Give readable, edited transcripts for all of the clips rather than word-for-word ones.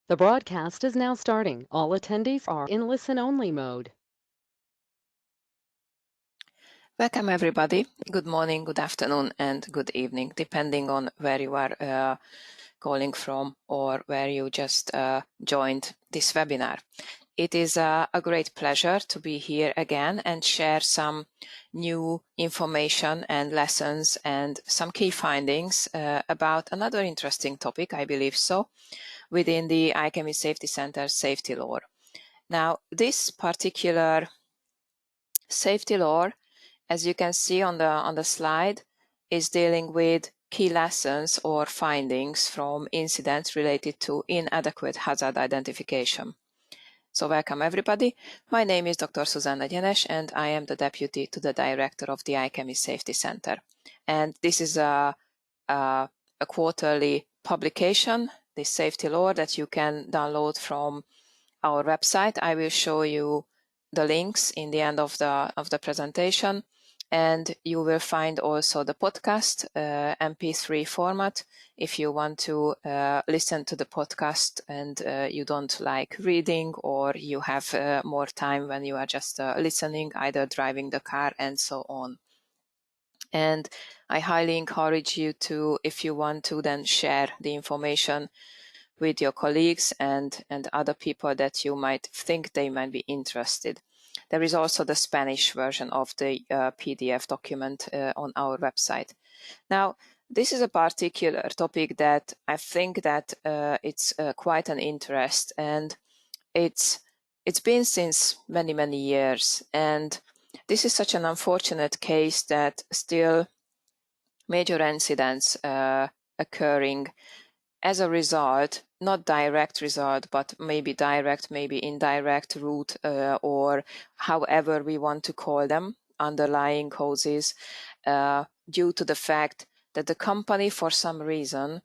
The broadcast is now starting. All attendees are in listen-only mode. Welcome everybody. Good morning, good afternoon, and good evening, depending on where you are calling from or where you just joined this webinar. It is a great pleasure to be here again and share some new information and lessons and some key findings about another interesting topic, I believe so, within the ISC Safety Center Safety Lore. Now, this particular safety lore, as you can see on the slide, is dealing with key lessons or findings from incidents related to inadequate hazard identification. So welcome everybody. My name is Dr. Susanna Gyenes and I am the Deputy to the Director of the ISC Safety Center. And this is a quarterly publication, this safety lore, that you can download from our website. I will show you the links in the end of the presentation, and you will find also the podcast MP3 format if you want to listen to the podcast and you don't like reading, or you have more time when you are just listening, either driving the car and so on. And I highly encourage you to, if you want to, then share the information with your colleagues and other people that you might think they might be interested. There is also the Spanish version of the PDF document on our website. Now, this is a particular topic that I think that it's quite an interest, and it's been since many years, and this is such an unfortunate case that still major incidents occurring as a result, not direct result, but maybe direct, maybe indirect route, or however we want to call them, underlying causes, due to the fact that the company, for some reason,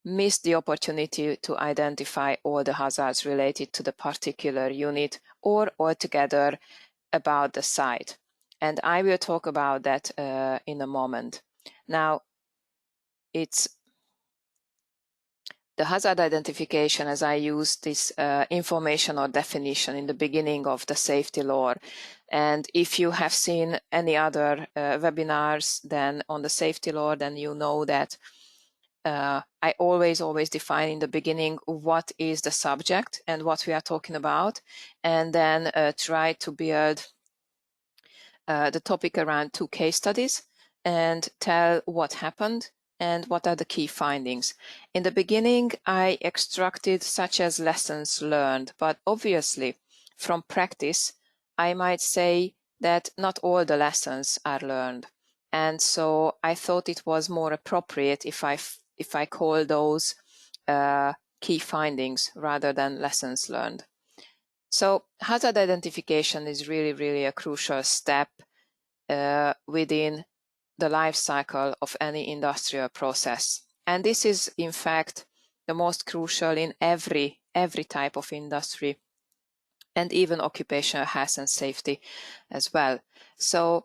missed the opportunity to identify all the hazards related to the particular unit or altogether about the site. And I will talk about that in a moment. Now, it's the hazard identification, as I use this information or definition in the beginning of the safety lore. And if you have seen any other webinars then on the safety lore, then you know that I always define in the beginning what is the subject and what we are talking about, and then try to build the topic around 2 case studies and tell what happened and what are the key findings. In the beginning, I extracted such as lessons learned, but obviously from practice, I might say that not all the lessons are learned. And so I thought it was more appropriate if I call those key findings rather than lessons learned. So hazard identification is really a crucial step within the life cycle of any industrial process. And this is, in fact, the most crucial in every type of industry, and even occupational health and safety as well. So,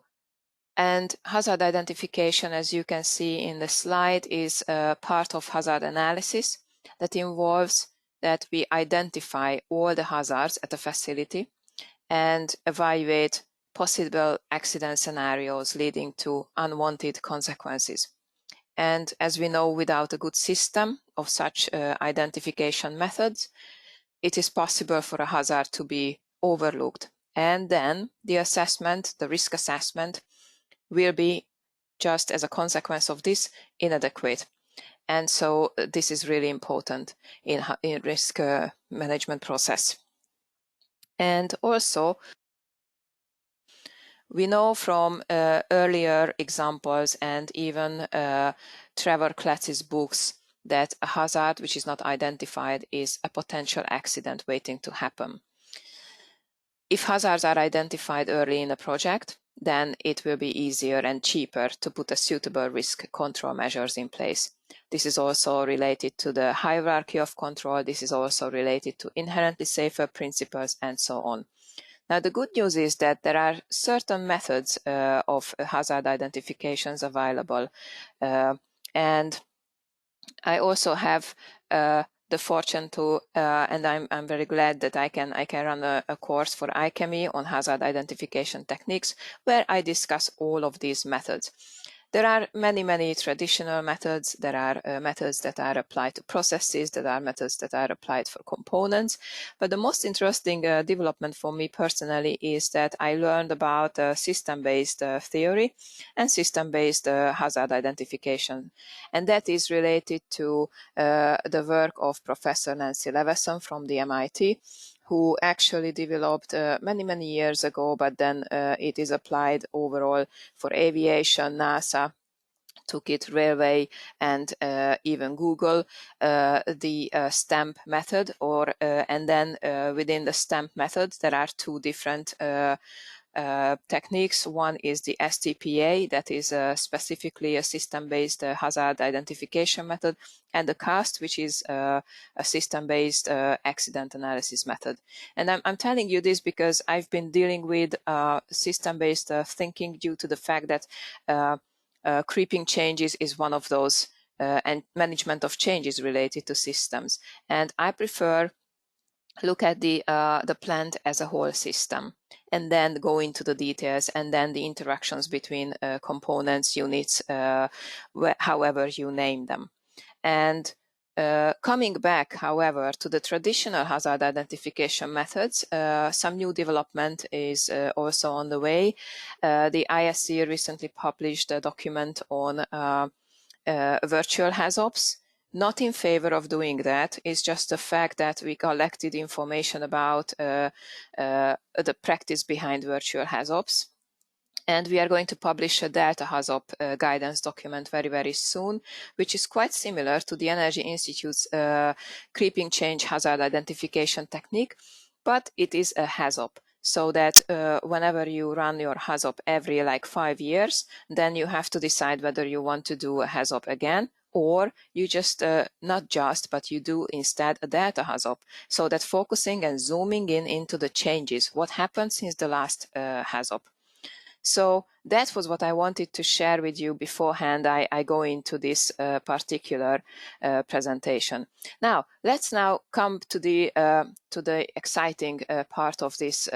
and hazard identification, as you can see in the slide, is part of hazard analysis that involves that we identify all the hazards at a facility and evaluate possible accident scenarios leading to unwanted consequences. And as we know, without a good system of such identification methods, it is possible for a hazard to be overlooked. And then the assessment, the risk assessment, will be, just as a consequence of this, inadequate. And so this is really important in risk management process. And also, we know from earlier examples and even Trevor Klatz's books that a hazard which is not identified is a potential accident waiting to happen. If hazards are identified early in a project, then it will be easier and cheaper to put a suitable risk control measures in place. This is also related to the hierarchy of control. This is also related to inherently safer principles and so on. Now, the good news is that there are certain methods of hazard identifications available. And I also have the fortune to, and I'm very glad that I can run a course for iChemie on hazard identification techniques, where I discuss all of these methods. There are many traditional methods. There are methods that are applied to processes. There are methods that are applied for components. But the most interesting development for me personally is that I learned about system-based theory and system-based hazard identification. And that is related to the work of Professor Nancy Leveson from the MIT, who actually developed many years ago, but then it is applied overall for aviation. NASA took it, railway, and even Google, the stamp method, and then within the stamp method there are two different techniques. One is the STPA, that is specifically a system-based hazard identification method, and the CAST, which is a system-based accident analysis method. And I'm telling you this because I've been dealing with system-based thinking due to the fact that creeping changes is one of those, and management of changes related to systems. And I prefer look at the plant as a whole system, and then go into the details, and then the interactions between components, units, however you name them. And coming back, however, to the traditional hazard identification methods, some new development is also on the way. The ISC recently published a document on virtual HAZOPs. Not in favor of doing that. It's just the fact that we collected information about the practice behind virtual HAZOPs. And we are going to publish a Delta HAZOP guidance document very soon, which is quite similar to the Energy Institute's creeping change hazard identification technique, but it is a HAZOP. So that whenever you run your HAZOP every 5 years, then you have to decide whether you want to do a HAZOP again, or you just, not just, but you do instead a Delta HAZOP, so that focusing and zooming into the changes, what happened since the last HAZOP. So that was what I wanted to share with you beforehand I go into this particular presentation. Now, let's now come to the exciting part of this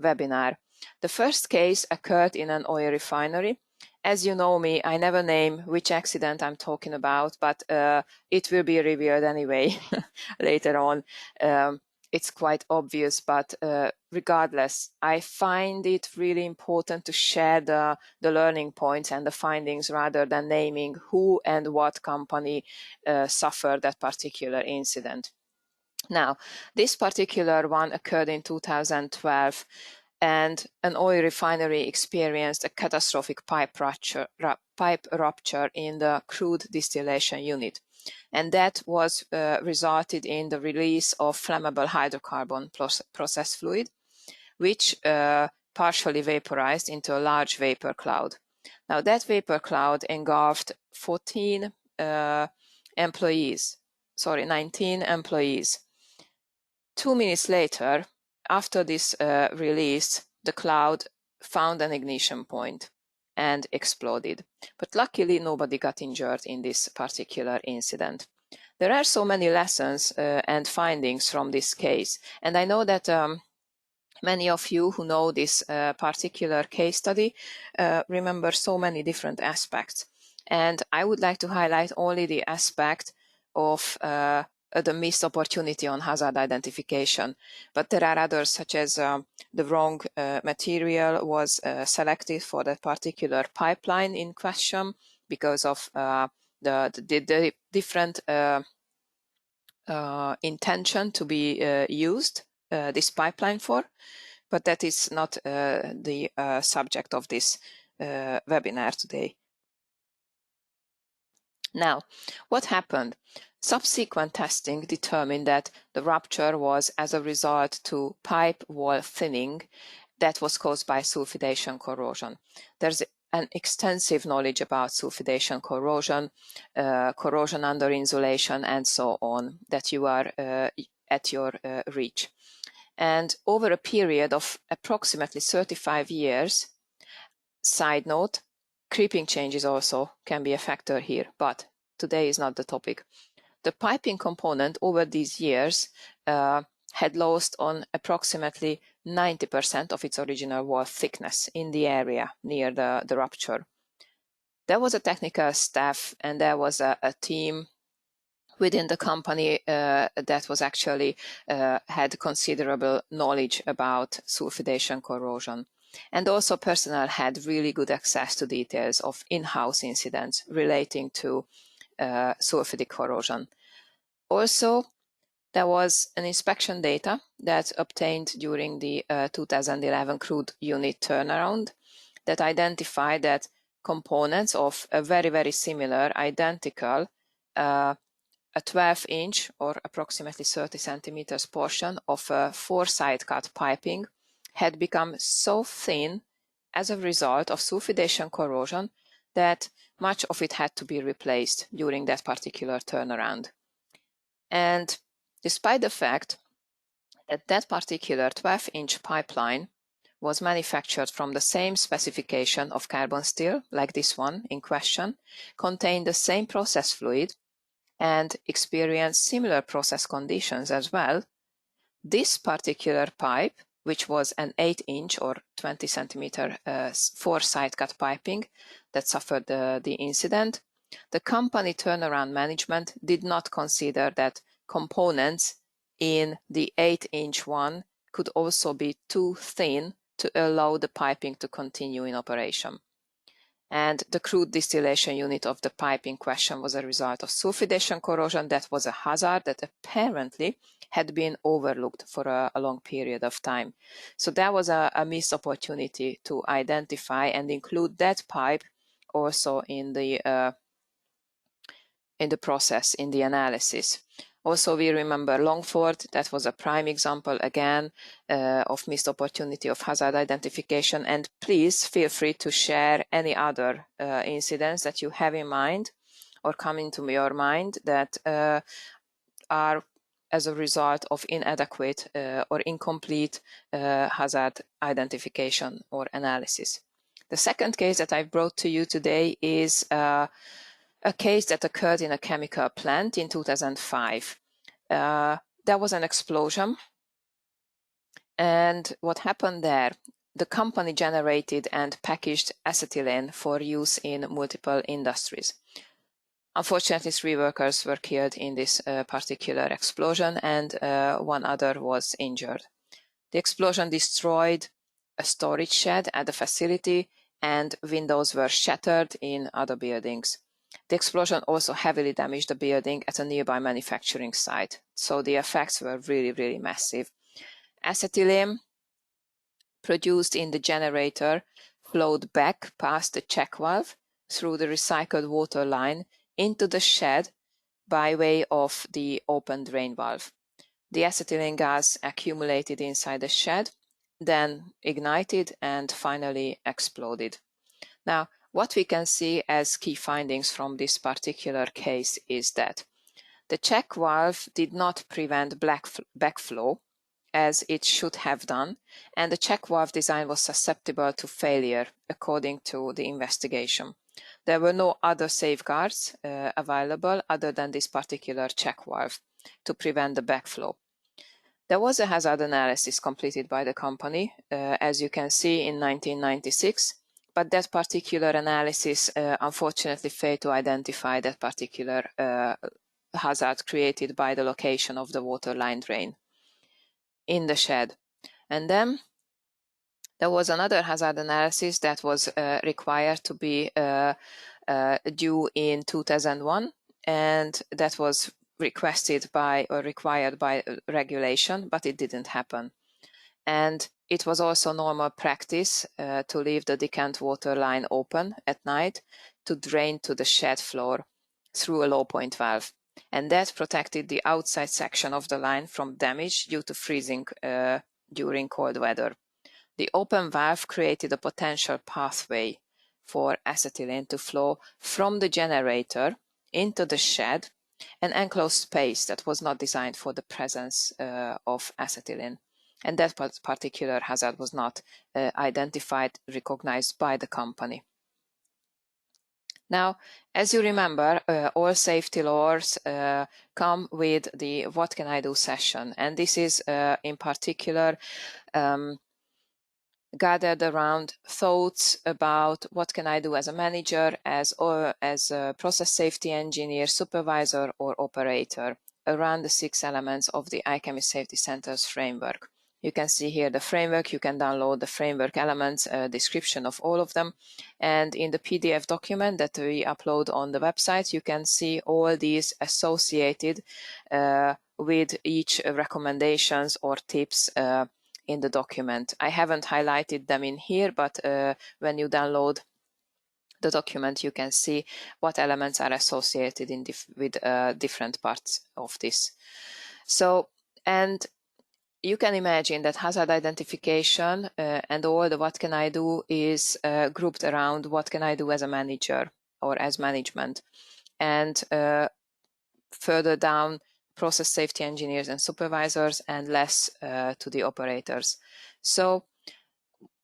webinar. The first case occurred in an oil refinery. As you know me, I never name which accident I'm talking about, but it will be revealed anyway later on. It's quite obvious, but regardless, I find it really important to share the learning points and the findings rather than naming who and what company suffered that particular incident. Now, this particular one occurred in 2012, and an oil refinery experienced a catastrophic pipe rupture in the crude distillation unit. And that was resulted in the release of flammable hydrocarbon process fluid, which partially vaporized into a large vapor cloud. Now, that vapor cloud engulfed 19 employees. 2 minutes later, after this release, the cloud found an ignition point and exploded. But luckily, nobody got injured in this particular incident. There are so many lessons and findings from this case, and I know that many of you who know this particular case study remember so many different aspects. And I would like to highlight only the aspect of the missed opportunity on hazard identification. But there are others, such as the wrong material was selected for that particular pipeline in question because of the different intention to be used this pipeline for. But that is not the subject of this webinar today. Now, what happened? Subsequent testing determined that the rupture was as a result to pipe wall thinning that was caused by sulfidation corrosion. There's an extensive knowledge about sulfidation corrosion, corrosion under insulation, and so on, that you are at your reach. And over a period of approximately 35 years, side note, creeping changes also can be a factor here, but today is not the topic. the piping component over these years had lost on approximately 90% of its original wall thickness in the area near the rupture. There was a technical staff and there was a team within the company that was actually had considerable knowledge about sulfidation corrosion. And also personnel had really good access to details of in-house incidents relating to sulfidic corrosion. Also, there was an inspection data that obtained during the 2011 crude unit turnaround that identified that components of a very, very similar, identical, a 12-inch or approximately 30 centimeters portion of a 4-side cut piping had become so thin as a result of sulfidation corrosion that much of it had to be replaced during that particular turnaround. And despite the fact that that particular 12-inch pipeline was manufactured from the same specification of carbon steel, like this one in question, contained the same process fluid, and experienced similar process conditions as well, this particular pipe, which an 8-inch or 20 centimeter 4-side cut piping that suffered the incident, the company turnaround management did not consider that components in the 8-inch one could also be too thin to allow the piping to continue in operation. And the crude distillation unit of the pipe in question was a result of sulfidation corrosion that was a hazard that apparently had been overlooked for a long period of time. So that was a missed opportunity to identify and include that pipe also in the process, in the analysis. Also, we remember Longford, that was a prime example again of missed opportunity of hazard identification. And please feel free to share any other incidents that you have in mind or come into your mind that are as a result of inadequate or incomplete hazard identification or analysis. The second case that I brought to you today is a case that occurred in a chemical plant in 2005. There was an explosion, and what happened there? The company generated and packaged acetylene for use in multiple industries. Unfortunately, 3 workers were killed in this particular explosion, and 1 other was injured. The explosion destroyed a storage shed at the facility, and windows were shattered in other buildings. The explosion also heavily damaged the building at a nearby manufacturing site, so the effects were really, really massive. Acetylene produced in the generator flowed back past the check valve through the recycled water line into the shed by way of the open drain valve. The acetylene gas accumulated inside the shed, then ignited and finally exploded. Now, what we can see as key findings from this particular case is that the check valve did not prevent backflow as it should have done, and the check valve design was susceptible to failure according to the investigation. There were no other safeguards available other than this particular check valve to prevent the backflow. There was a hazard analysis completed by the company, as you can see, in 1996, but that particular analysis unfortunately failed to identify that particular hazard created by the location of the water line drain in the shed. And then there was another hazard analysis that was required to be due in 2001, and that was requested by or required by regulation, but it didn't happen. And it was also normal practice to leave the decant water line open at night to drain to the shed floor through a low point valve. And that protected the outside section of the line from damage due to freezing during cold weather. The open valve created a potential pathway for acetylene to flow from the generator into the shed, an enclosed space that was not designed for the presence of acetylene. And that particular hazard was not identified, recognized by the company. Now, as you remember, all safety laws come with the What Can I Do session, and this is in particular gathered around thoughts about what can I do as a manager, as a process safety engineer, supervisor, or operator, around the 6 elements of the iChemist Safety Center's framework. You can see here the framework. You can download the framework elements, description of all of them. And in the PDF document that we upload on the website, you can see all these associated with each recommendations or tips in the document. I haven't highlighted them in here, but when you download the document, you can see what elements are associated with different parts of this. So, and you can imagine that hazard identification and all the what can I do is grouped around what can I do as a manager or as management. And further down, process safety engineers and supervisors, and less to the operators. So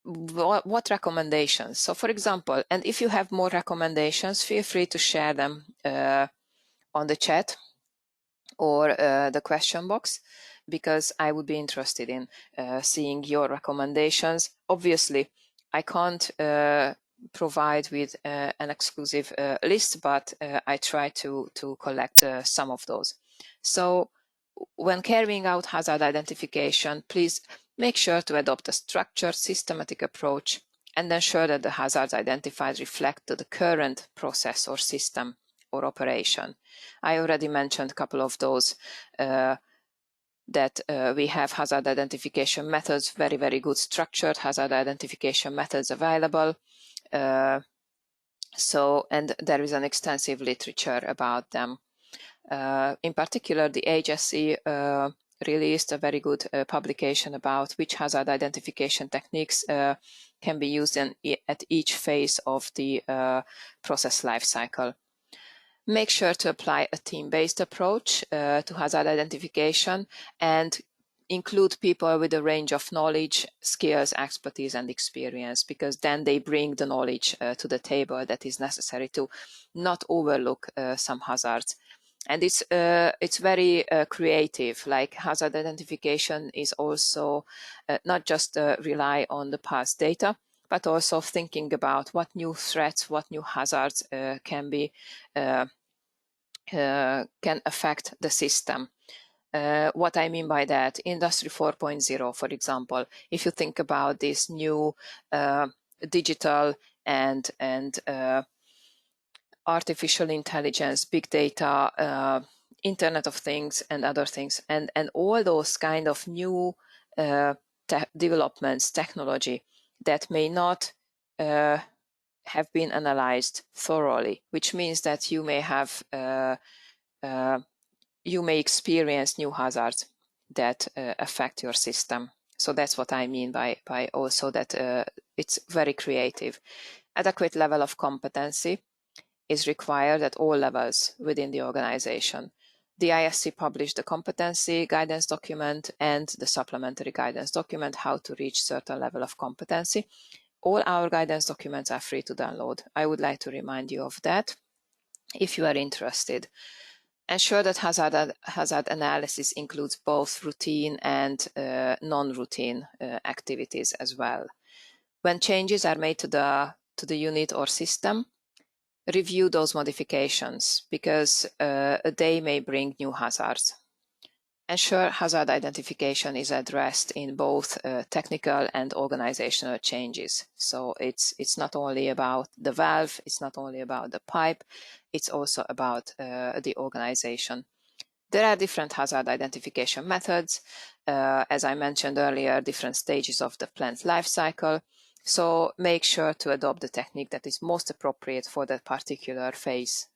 what recommendations? So for example, and if you have more recommendations, feel free to share them on the chat or the question box, because I would be interested in seeing your recommendations. Obviously, I can't provide with an exclusive list, but I try to collect some of those. So when carrying out hazard identification, please make sure to adopt a structured, systematic approach and ensure that the hazards identified reflect the current process or system or operation. I already mentioned a couple of those that we have hazard identification methods, very, very good structured hazard identification methods available. And there is an extensive literature about them. In particular, the ISC released a very good publication about which hazard identification techniques can be used at each phase of the process life cycle. Make sure to apply a team-based approach to hazard identification and include people with a range of knowledge, skills, expertise, and experience, because then they bring the knowledge to the table that is necessary to not overlook some hazards. And it's very creative. Like hazard identification is also not just rely on the past data, but also thinking about what new threats, what new hazards can affect the system. What I mean by that, Industry 4.0, for example, if you think about this new digital and artificial intelligence, big data, Internet of Things and other things, and all those kind of new developments, technology that may not have been analyzed thoroughly, which means that you may have you may experience new hazards that affect your system. So that's what I mean by also that it's very creative. Adequate level of competency is required at all levels within the organization. The ISC published the competency guidance document and the supplementary guidance document, how to reach certain level of competency. All our guidance documents are free to download. I would like to remind you of that if you are interested. Ensure that hazard analysis includes both routine and non-routine activities as well. When changes are made to the unit or system, review those modifications, because they may bring new hazards. Ensure hazard identification is addressed in both technical and organizational changes. So it's not only about the valve, it's not only about the pipe, it's also about the organization. There are different hazard identification methods. As I mentioned earlier, different stages of the plant life cycle. So make sure to adopt the technique that is most appropriate for that particular phase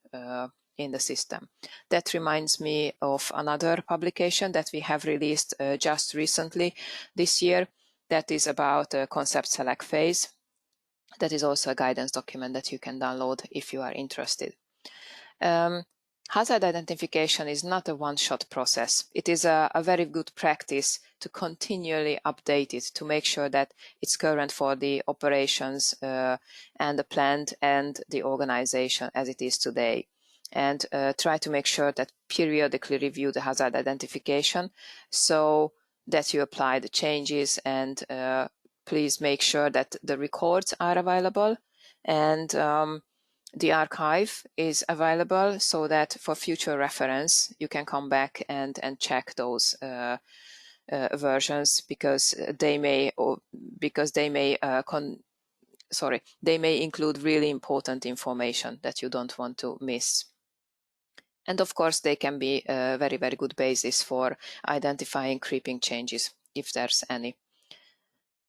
in the system. That reminds me of another publication that we have released just recently this year, that is about concept select phase. That is also a guidance document that you can download if you are interested. hazard identification is not a one-shot process. It is a very good practice to continually update it to make sure that it's current for the operations and the plant and the organization as it is today. And try to make sure that periodically review the hazard identification so that you apply the changes, and please make sure that the records are available and the archive is available so that for future reference you can come back and check those versions, because they may they may include really important information that you don't want to miss. And of course, they can be a very, very good basis for identifying creeping changes, if there's any.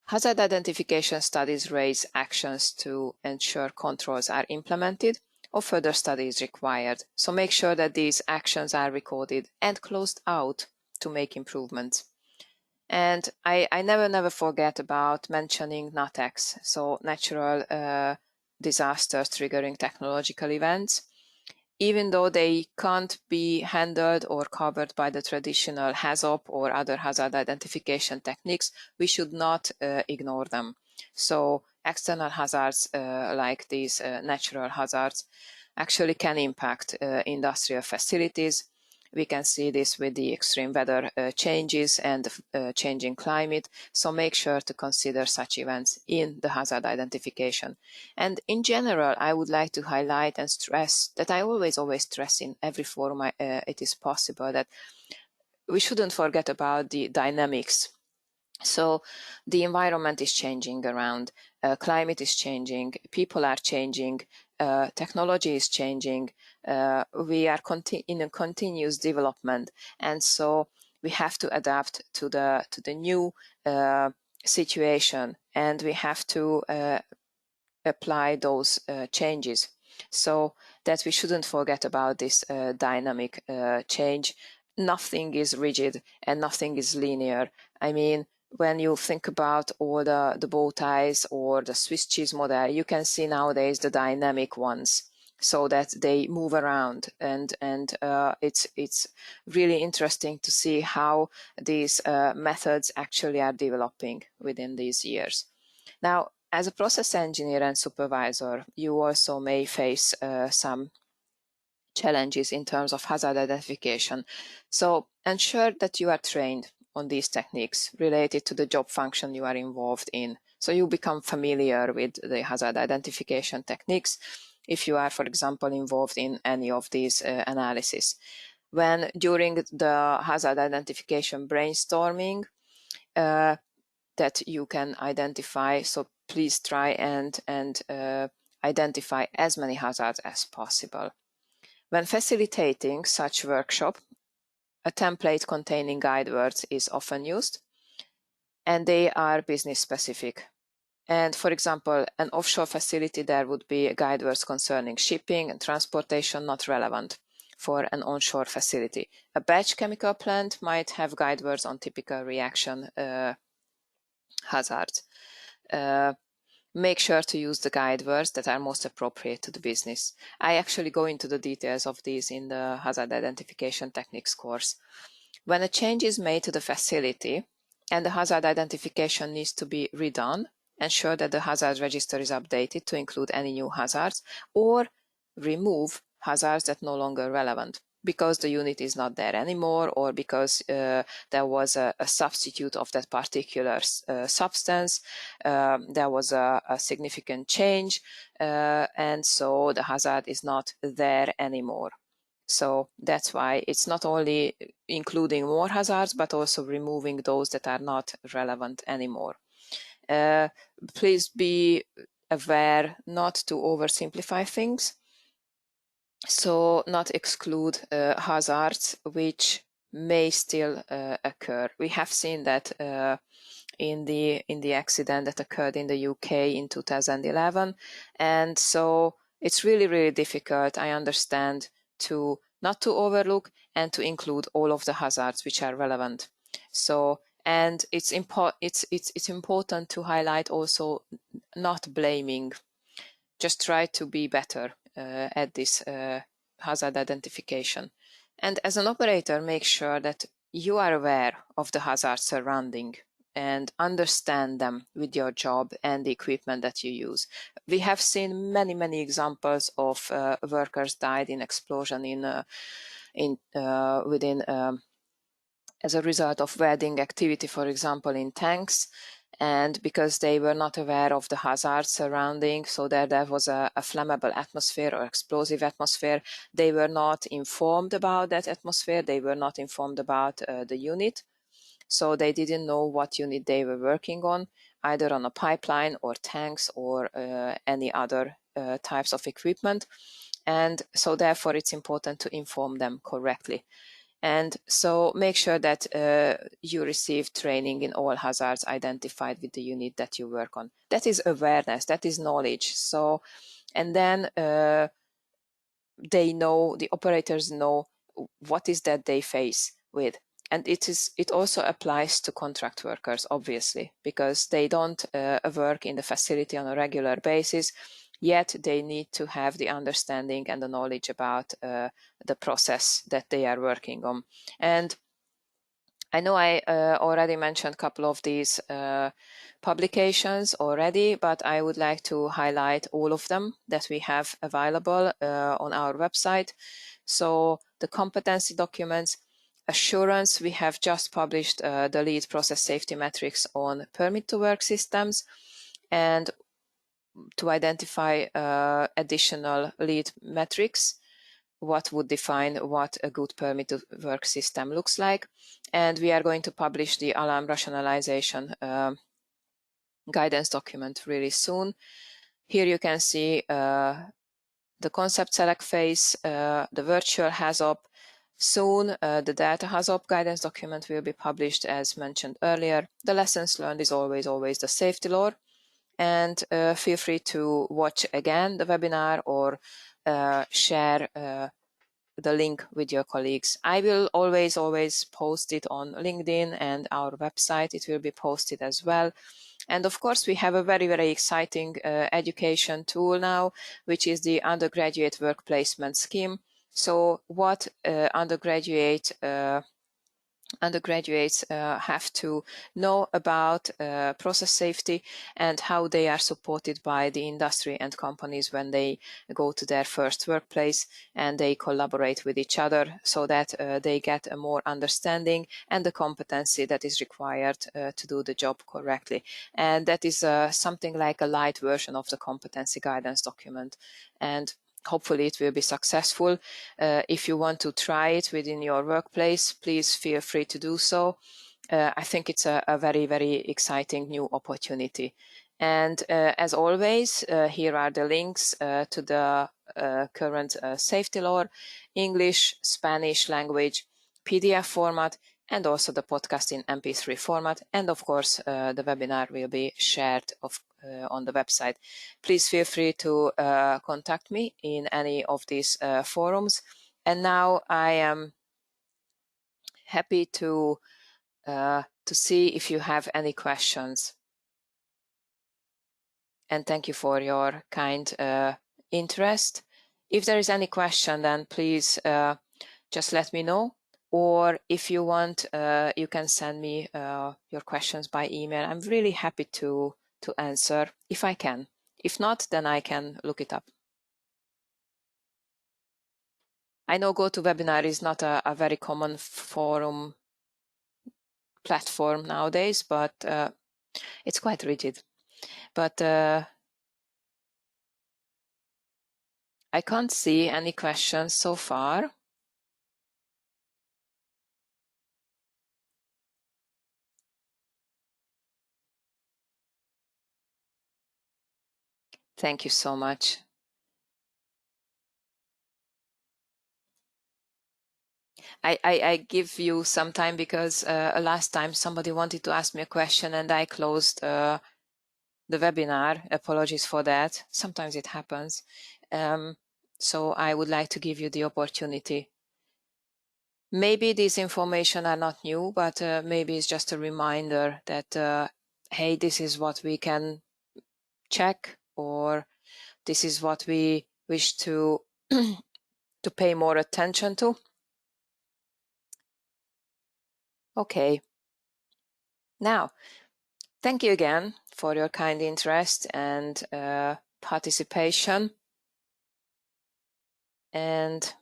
Hazard identification studies raise actions to ensure controls are implemented, or further study is required. So make sure that these actions are recorded and closed out to make improvements. And I never forget about mentioning NATEX, so natural disasters triggering technological events. Even though they can't be handled or covered by the traditional HAZOP or other hazard identification techniques, we should not ignore them. So external hazards like these natural hazards actually can impact industrial facilities. We can see this with the extreme weather changes and changing climate. So make sure to consider such events in the hazard identification. And in general, I would like to highlight and stress that I always stress in every forum it is possible that we shouldn't forget about the dynamics. So the environment is changing around, climate is changing, people are changing, technology is changing, we are in a continuous development, and so we have to adapt to the new situation, and we have to apply those changes. So that we shouldn't forget about this dynamic change. Nothing is rigid and nothing is linear. I mean, when you think about all the bow ties or the Swiss cheese model, you can see nowadays the dynamic ones, so that they move around, and it's really interesting to see how these methods actually are developing within these years. Now, as a process engineer and supervisor, you also may face some challenges in terms of hazard identification. So ensure that you are trained on these techniques related to the job function you are involved in. So you become familiar with the hazard identification techniques if you are, for example, involved in any of these analysis. When during the hazard identification brainstorming, that you can identify, so please try and identify as many hazards as possible. When facilitating such workshop, a template containing guide words is often used, and they are business specific. And for example, an offshore facility, there would be guide words concerning shipping and transportation, not relevant for an onshore facility. A batch chemical plant might have guide words on typical reaction hazards. Make sure to use the guide words that are most appropriate to the business. I actually go into the details of these in the hazard identification techniques course. When a change is made to the facility and the hazard identification needs to be redone, ensure that the hazard register is updated to include any new hazards, or remove hazards that are no longer relevant because the unit is not there anymore, or because there was a substitute of that particular substance, there was a significant change, and so the hazard is not there anymore. So that's why it's not only including more hazards, but also removing those that are not relevant anymore. Please be aware not to oversimplify things. So not exclude hazards which may still occur. We have seen that in the accident that occurred in the UK in 2011, and so it's really difficult, I understand, to not to overlook and to include all of the hazards which are relevant. So, and it's important to highlight also not blaming. Just try to be better at this hazard identification. And as an operator, make sure that you are aware of the hazards surrounding and understand them with your job and the equipment that you use. We have seen many examples of workers died in explosion as a result of welding activity, for example, in tanks, and because they were not aware of the hazards surrounding, so that there was a flammable atmosphere or explosive atmosphere, they were not informed about that atmosphere, they were not informed about the unit, so they didn't know what unit they were working on, either on a pipeline or tanks or any other types of equipment. And so therefore it's important to inform them correctly. And so make sure that you receive training in all hazards identified with the unit that you work on. That is awareness, that is knowledge. So, and then they know, the operators know what is that they face with. And it also applies to contract workers, obviously, because they don't work in the facility on a regular basis, yet they need to have the understanding and the knowledge about the process that they are working on. And I know I already mentioned a couple of these publications already, but I would like to highlight all of them that we have available on our website. So the competency documents, assurance, we have just published the lead process safety metrics on permit to work systems, and to identify additional lead metrics, what would define what a good permit to work system looks like. And we are going to publish the alarm rationalization guidance document really soon. Here you can see the concept select phase, the virtual HAZOP. Soon, the data HAZOP guidance document will be published, as mentioned earlier. The lessons learned is always the safety lore. And feel free to watch again the webinar or share the link with your colleagues. I will always post it on LinkedIn and our website. It will be posted as well. And of course, we have a very exciting education tool now, which is the undergraduate work placement scheme. So what undergraduates have to know about process safety and how they are supported by the industry and companies when they go to their first workplace, and they collaborate with each other so that they get a more understanding and the competency that is required to do the job correctly. And that is something like a light version of the competency guidance document. And hopefully it will be successful. If you want to try it within your workplace, please feel free to do so. I think it's a very exciting new opportunity. And as always, here are the links to the current safety lore, English, Spanish language, PDF format, and also the podcast in MP3 format. And of course, the webinar will be shared on the website. Please feel free to contact me in any of these forums. And now I am happy to see if you have any questions. And thank you for your kind interest. If there is any question, then please just let me know. Or if you want, you can send me your questions by email. I'm really happy to answer if I can. If not, then I can look it up. I know GoToWebinar is not a very common forum platform nowadays, but it's quite rigid. But I can't see any questions so far. Thank you so much. I give you some time because last time somebody wanted to ask me a question and I closed the webinar. Apologies for that. Sometimes it happens. So I would like to give you the opportunity. Maybe this information are not new, but maybe it's just a reminder that, hey, this is what we can check, or this is what we wish to to pay more attention to. Okay. Now, thank you again for your kind interest and participation. And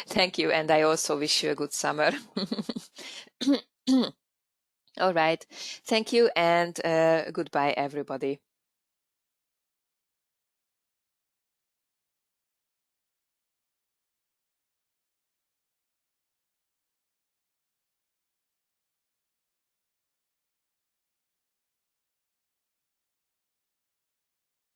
thank you, and I also wish you a good summer. All right. Thank you, and goodbye, everybody.